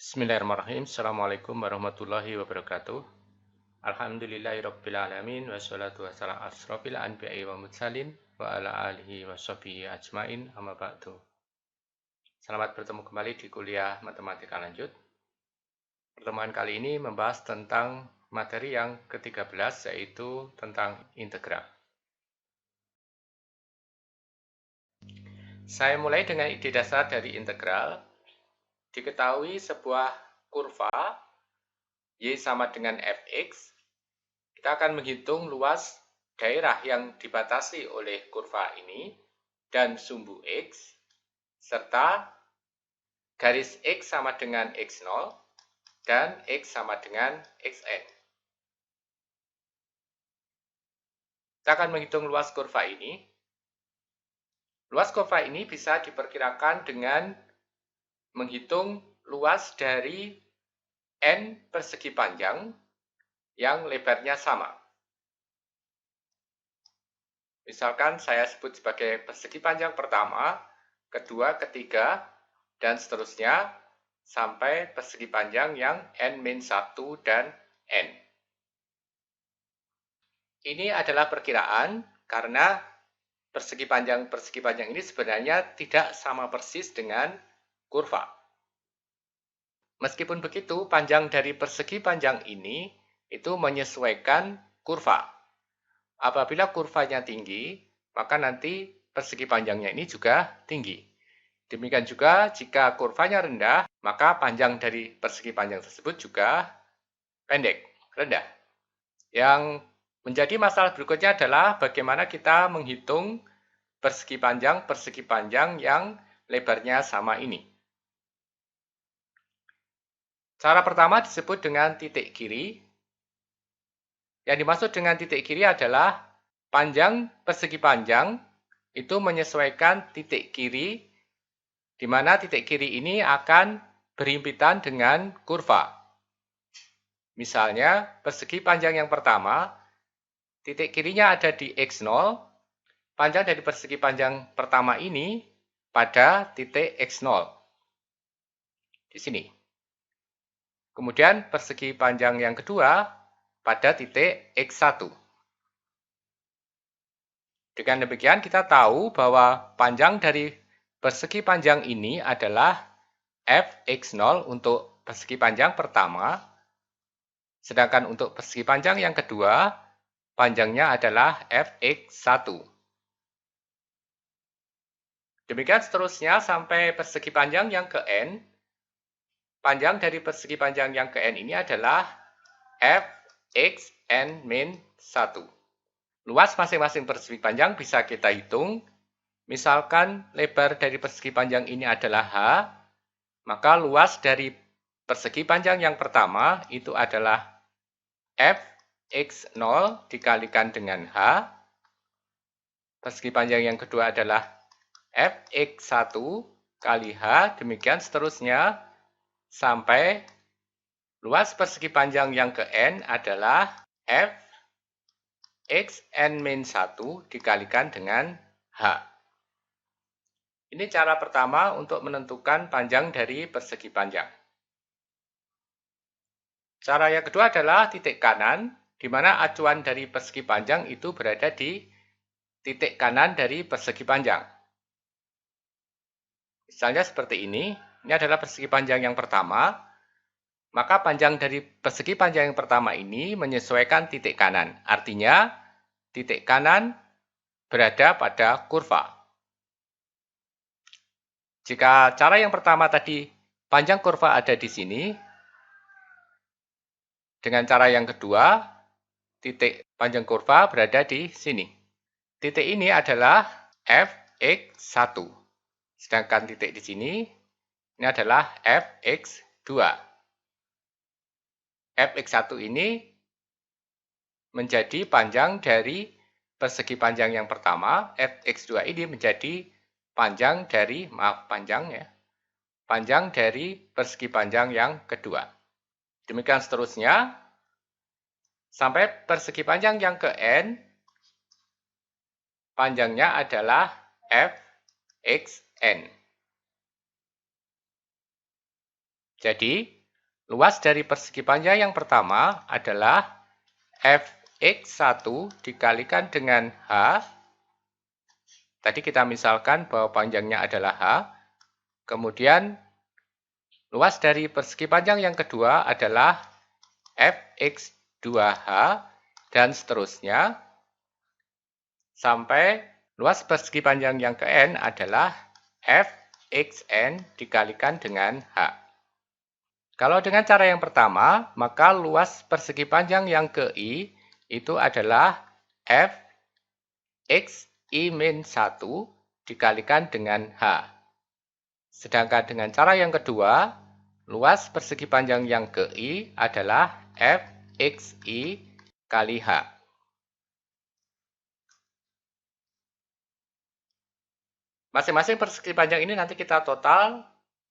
Bismillahirrahmanirrahim. Assalamualaikum warahmatullahi wabarakatuh. Alhamdulillahirrabbilalamin. Wassalatu wassalamu asrofil anbiya'i wa mursalin wa ala alihi wa sahbihi ajmain amma ba'du. Selamat bertemu kembali di kuliah matematika lanjut. Pertemuan kali ini membahas tentang materi yang ke-13, yaitu tentang integral. Saya mulai dengan ide dasar dari integral. Diketahui sebuah kurva Y sama dengan Fx, kita akan menghitung luas daerah yang dibatasi oleh kurva ini dan sumbu X, serta garis X sama dengan X0 dan X sama dengan Xn. Kita akan menghitung luas kurva ini. Luas kurva ini bisa diperkirakan dengan menghitung luas dari N persegi panjang yang lebarnya sama. Misalkan saya sebut sebagai persegi panjang pertama, kedua, ketiga, dan seterusnya sampai persegi panjang yang N-1 dan N. Ini adalah perkiraan karena persegi panjang ini sebenarnya tidak sama persis dengan kurva. Meskipun begitu, panjang dari persegi panjang ini itu menyesuaikan kurva. Apabila kurvanya tinggi, maka nanti persegi panjangnya ini juga tinggi. Demikian juga jika kurvanya rendah, maka panjang dari persegi panjang tersebut juga pendek, rendah. Yang menjadi masalah berikutnya adalah bagaimana kita menghitung persegi panjang yang lebarnya sama ini. Cara pertama disebut dengan titik kiri. Yang dimaksud dengan titik kiri adalah panjang persegi panjang itu menyesuaikan titik kiri, di mana titik kiri ini akan berhimpitan dengan kurva. Misalnya, persegi panjang yang pertama, titik kirinya ada di X0, panjang dari persegi panjang pertama ini pada titik X0. Di sini. Kemudian persegi panjang yang kedua pada titik X1. Dengan demikian kita tahu bahwa panjang dari persegi panjang ini adalah Fx0 untuk persegi panjang pertama, sedangkan untuk persegi panjang yang kedua, panjangnya adalah Fx1. Demikian seterusnya sampai persegi panjang yang ke N. Panjang dari persegi panjang yang ke N ini adalah Fxn-1. Luas masing-masing persegi panjang bisa kita hitung. Misalkan lebar dari persegi panjang ini adalah H, maka luas dari persegi panjang yang pertama itu adalah Fx0 dikalikan dengan H. Persegi panjang yang kedua adalah Fx1 kali H, demikian seterusnya sampai luas persegi panjang yang ke N adalah Fxn-1 dikalikan dengan H. Ini cara pertama untuk menentukan panjang dari persegi panjang. Cara yang kedua adalah titik kanan, di mana acuan dari persegi panjang itu berada di titik kanan dari persegi panjang. Misalnya seperti ini adalah persegi panjang yang pertama, maka panjang dari persegi panjang yang pertama ini menyesuaikan titik kanan. Artinya, titik kanan berada pada kurva. Jika cara yang pertama tadi, panjang kurva ada di sini, dengan cara yang kedua, titik panjang kurva berada di sini. Titik ini adalah Fx1. Sedangkan titik di sini, ini adalah Fx2. Fx1 ini menjadi panjang dari persegi panjang yang pertama, Fx2 ini menjadi panjang dari, panjang dari persegi panjang yang kedua. Demikian seterusnya, sampai persegi panjang yang ke N, panjangnya adalah Fxn. Jadi, Luas dari persegi panjang yang pertama adalah fx1 dikalikan dengan h. Tadi kita misalkan bahwa panjangnya adalah h. Kemudian luas dari persegi panjang yang kedua adalah fx2h dan seterusnya sampai luas persegi panjang yang ke n adalah fxn dikalikan dengan h. Kalau dengan cara yang pertama, maka luas persegi panjang yang ke I itu adalah f x I-1 dikalikan dengan H. Sedangkan dengan cara yang kedua, luas persegi panjang yang ke I adalah f x I kali H. Masing-masing persegi panjang ini nanti kita total,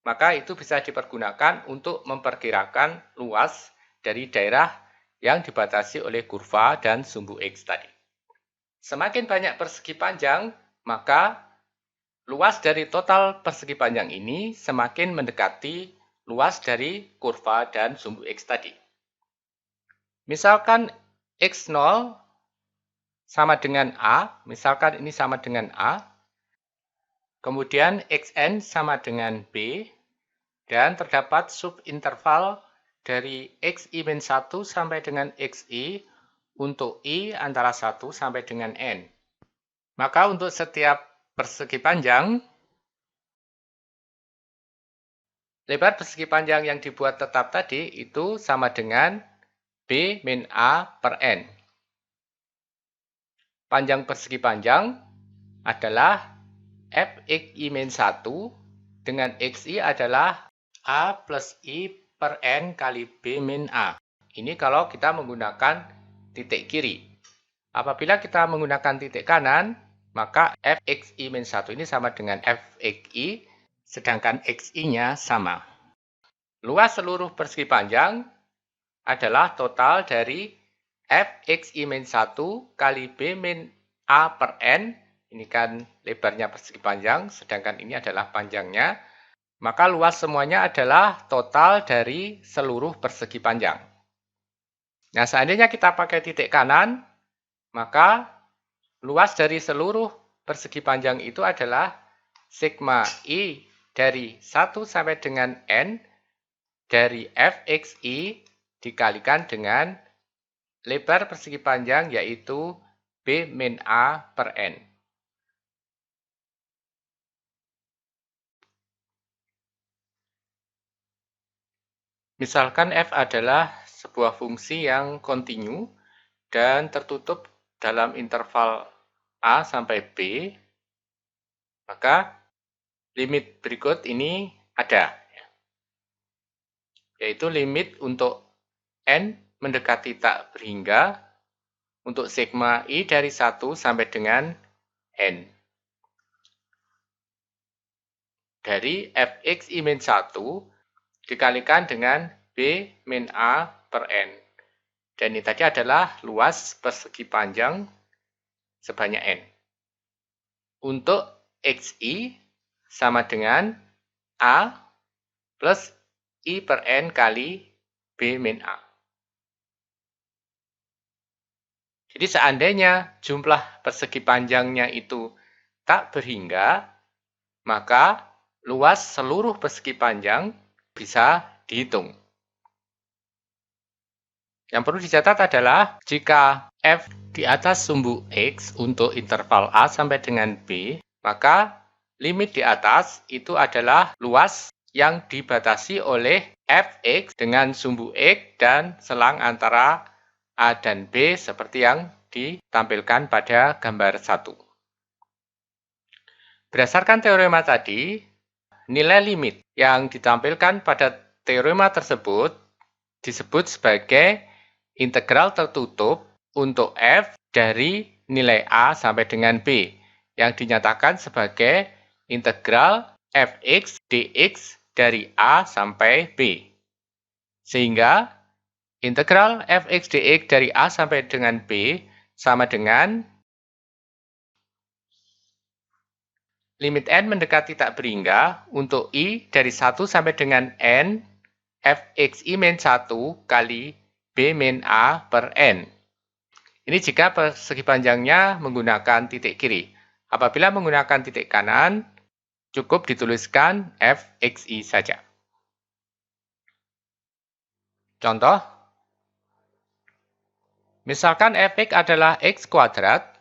maka itu bisa dipergunakan untuk memperkirakan luas dari daerah yang dibatasi oleh kurva dan sumbu X tadi. Semakin banyak persegi panjang, maka luas dari total persegi panjang ini semakin mendekati luas dari kurva dan sumbu X tadi. Misalkan X0 sama dengan A, misalkan ini sama dengan A, kemudian Xn sama dengan B, dan terdapat subinterval dari Xi-1 sampai dengan Xi untuk I antara 1 sampai dengan N. Maka untuk setiap persegi panjang, lebar persegi panjang yang dibuat tetap tadi itu sama dengan B min A per N. Panjang persegi panjang adalah Fxi-1 dengan Xi adalah A plus I per N kali B min A. Ini kalau kita menggunakan titik kiri. Apabila kita menggunakan titik kanan, maka Fxi-1 ini sama dengan Fxi, sedangkan Xi-nya sama. Luas seluruh persegi panjang adalah total dari Fxi-1 kali B min A per N. Ini kan lebarnya persegi panjang, sedangkan ini adalah panjangnya. Maka luas semuanya adalah total dari seluruh persegi panjang. Nah, seandainya kita pakai titik kanan, maka luas dari seluruh persegi panjang itu adalah sigma I dari 1 sampai dengan N dari Fxi dikalikan dengan lebar persegi panjang yaitu B min A per N. Misalkan f adalah sebuah fungsi yang kontinu dan tertutup dalam interval A sampai B, maka limit berikut ini ada, yaitu limit untuk N mendekati tak berhingga untuk sigma I dari 1 sampai dengan N. Dari Fxi-1 dikalikan dengan B min A per N. Dan ini tadi adalah luas persegi panjang sebanyak N. Untuk Xi sama dengan A plus I per N kali B min A. Jadi seandainya jumlah persegi panjangnya itu tak berhingga, maka luas seluruh persegi panjang bisa dihitung. Yang perlu dicatat adalah jika f di atas sumbu X untuk interval A sampai dengan B, maka limit di atas itu adalah luas yang dibatasi oleh Fx dengan sumbu X dan selang antara A dan B seperti yang ditampilkan pada gambar 1. Berdasarkan teorema tadi, nilai limit yang ditampilkan pada teorema tersebut disebut sebagai integral tertutup untuk f dari nilai A sampai dengan B yang dinyatakan sebagai integral fx dx dari A sampai B. Sehingga integral fx dx dari A sampai dengan B sama dengan limit n mendekati tak berhingga untuk I dari 1 sampai dengan N fxi min 1 kali b min a per n. Ini jika persegi panjangnya menggunakan titik kiri. Apabila menggunakan titik kanan, cukup dituliskan fxi saja. Contoh, misalkan fx adalah x kuadrat,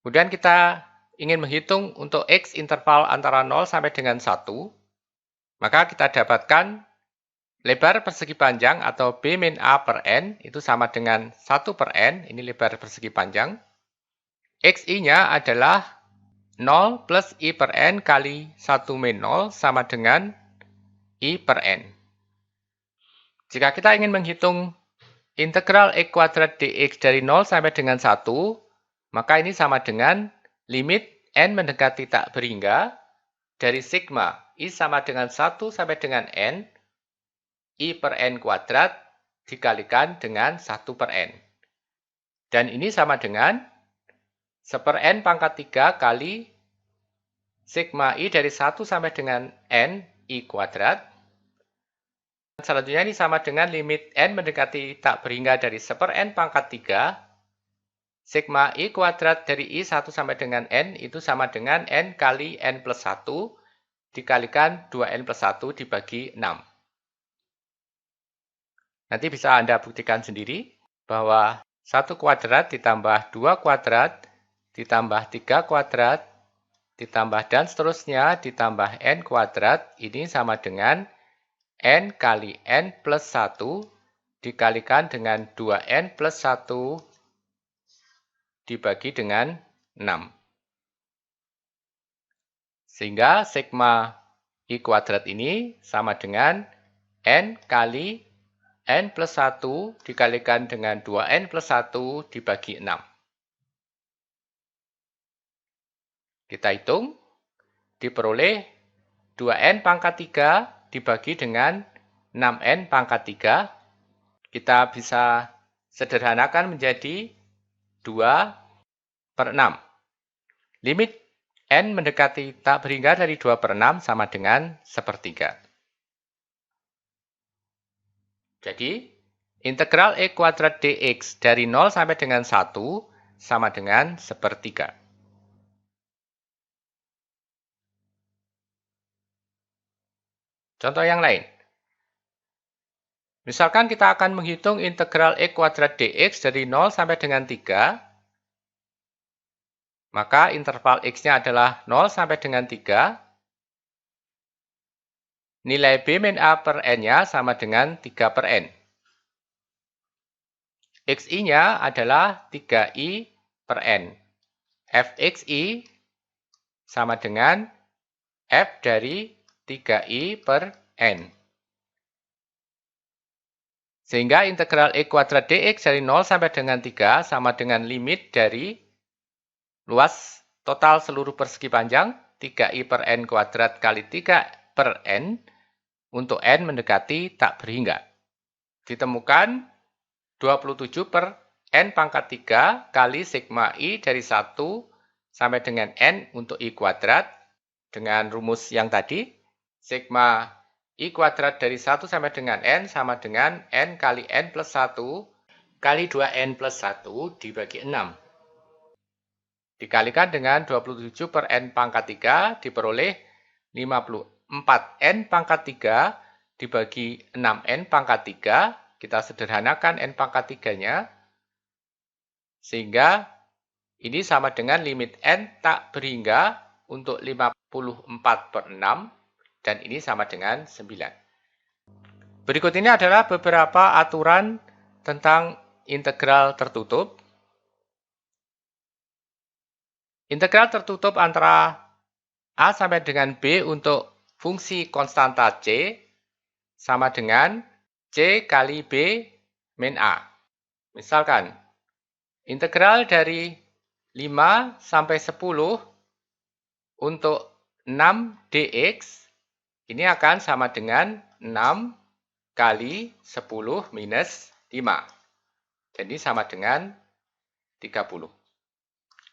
kemudian kita ingin menghitung untuk x interval antara 0 sampai dengan 1, maka kita dapatkan lebar persegi panjang atau b min a per n itu sama dengan 1 per n, ini lebar persegi panjang. Xi-nya adalah 0 plus i per n kali 1 min 0 sama dengan i per n. Jika kita ingin menghitung integral x kuadrat dx dari 0 sampai dengan 1, maka ini sama dengan limit n mendekati tak berhingga dari sigma i sama dengan 1 sampai dengan n, i per n kuadrat dikalikan dengan 1 per n. Dan ini sama dengan 1 per n pangkat 3 kali sigma i dari 1 sampai dengan n, i kuadrat. Selanjutnya ini sama dengan limit n mendekati tak berhingga dari 1 per n pangkat 3, sigma i kuadrat dari i 1 sampai dengan n itu sama dengan n kali n plus 1 dikalikan 2n plus 1 dibagi 6. Nanti bisa Anda buktikan sendiri bahwa 1 kuadrat ditambah 2 kuadrat ditambah 3 kuadrat ditambah dan seterusnya ditambah n kuadrat ini sama dengan n kali n plus 1 dikalikan dengan 2n plus 1 dibagi dengan 6. Sehingga sigma i kuadrat ini sama dengan n kali n plus 1 dikalikan dengan 2n plus 1 dibagi 6. Kita hitung, diperoleh 2n pangkat 3 dibagi dengan 6n pangkat 3, kita bisa sederhanakan menjadi 2 per 6. Limit n mendekati tak berhingga dari 2 per 6 sama dengan 1/3. Jadi, integral x kuadrat dx dari 0 sampai dengan 1 sama dengan 1/3. Contoh yang lain. Misalkan kita akan menghitung integral x kuadrat dx dari 0 sampai dengan 3, maka interval x-nya adalah 0 sampai dengan 3, nilai b min a per n-nya sama dengan 3 per n. Xi-nya adalah 3i per n. Fxi sama dengan f dari 3i per n. Sehingga integral x kuadrat dx dari 0 sampai dengan 3 sama dengan limit dari luas total seluruh persegi panjang 3i per n kuadrat kali 3 per n untuk n mendekati tak berhingga. Ditemukan 27 per n pangkat 3 kali sigma i dari 1 sampai dengan n untuk i kuadrat dengan rumus yang tadi. Sigma i kuadrat dari 1 sampai dengan n sama dengan n kali n plus 1 kali 2n plus 1 dibagi 6. Dikalikan dengan 27 per n pangkat 3 diperoleh 54n pangkat 3 dibagi 6n pangkat 3. Kita sederhanakan n pangkat 3-nya. Sehingga ini sama dengan limit n tak berhingga untuk 54 per 6. Dan ini sama dengan 9. Berikut ini adalah beberapa aturan tentang integral tertutup. Integral tertutup antara A sampai dengan B untuk fungsi konstanta C sama dengan C kali B min A. Misalkan, integral dari 5 sampai 10 untuk 6 dx ini akan sama dengan 6 kali 10 minus 5. Jadi sama dengan 30.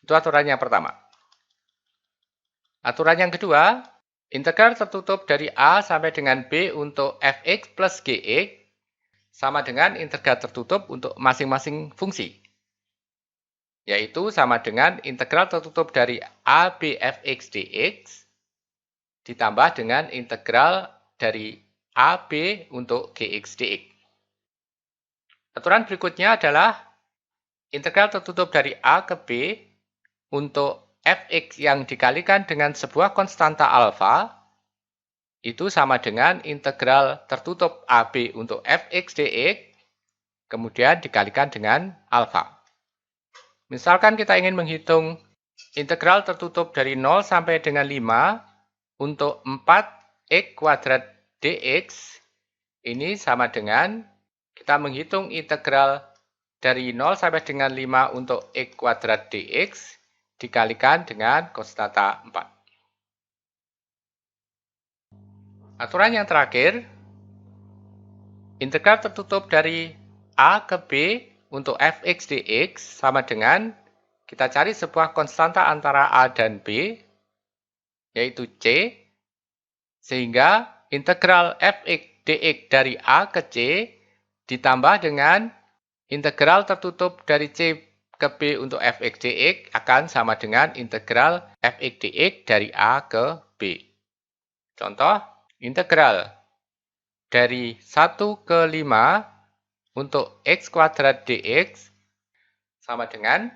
Itu aturan yang pertama. Aturan yang kedua, Integral tertutup dari A sampai dengan B untuk fx plus gx sama dengan integral tertutup untuk masing-masing fungsi, yaitu sama dengan integral tertutup dari A B fx dx ditambah dengan integral dari A B untuk gx dx. Aturan berikutnya adalah integral tertutup dari A ke B untuk fx yang dikalikan dengan sebuah konstanta alfa itu sama dengan integral tertutup AB untuk fx dx kemudian dikalikan dengan alfa. Misalkan kita ingin menghitung integral tertutup dari 0 sampai dengan 5 untuk 4x kuadrat dx, ini sama dengan kita menghitung integral dari 0 sampai dengan 5 untuk x kuadrat dx dikalikan dengan konstanta 4. Aturan yang terakhir, integral tertutup dari A ke B untuk fx dx sama dengan kita cari sebuah konstanta antara A dan B, yaitu C, sehingga integral fx dx dari A ke C ditambah dengan integral tertutup dari C ke B untuk fx dx akan sama dengan integral fx dx dari A ke B. Contoh, integral dari 1 ke 5 untuk x kuadrat dx sama dengan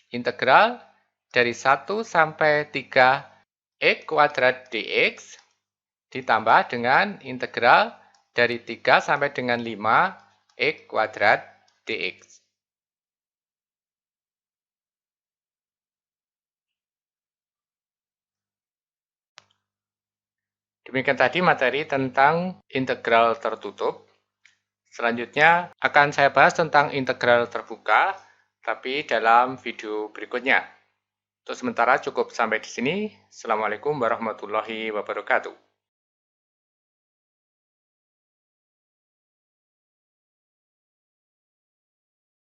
integral dari 1 sampai 3 x kuadrat dx ditambah dengan integral dari 3 sampai dengan 5 x kuadrat dx. Demikian tadi materi tentang integral tertutup. Selanjutnya akan saya bahas tentang integral terbuka, tapi dalam video berikutnya. Untuk sementara cukup sampai di sini. Assalamualaikum warahmatullahi wabarakatuh.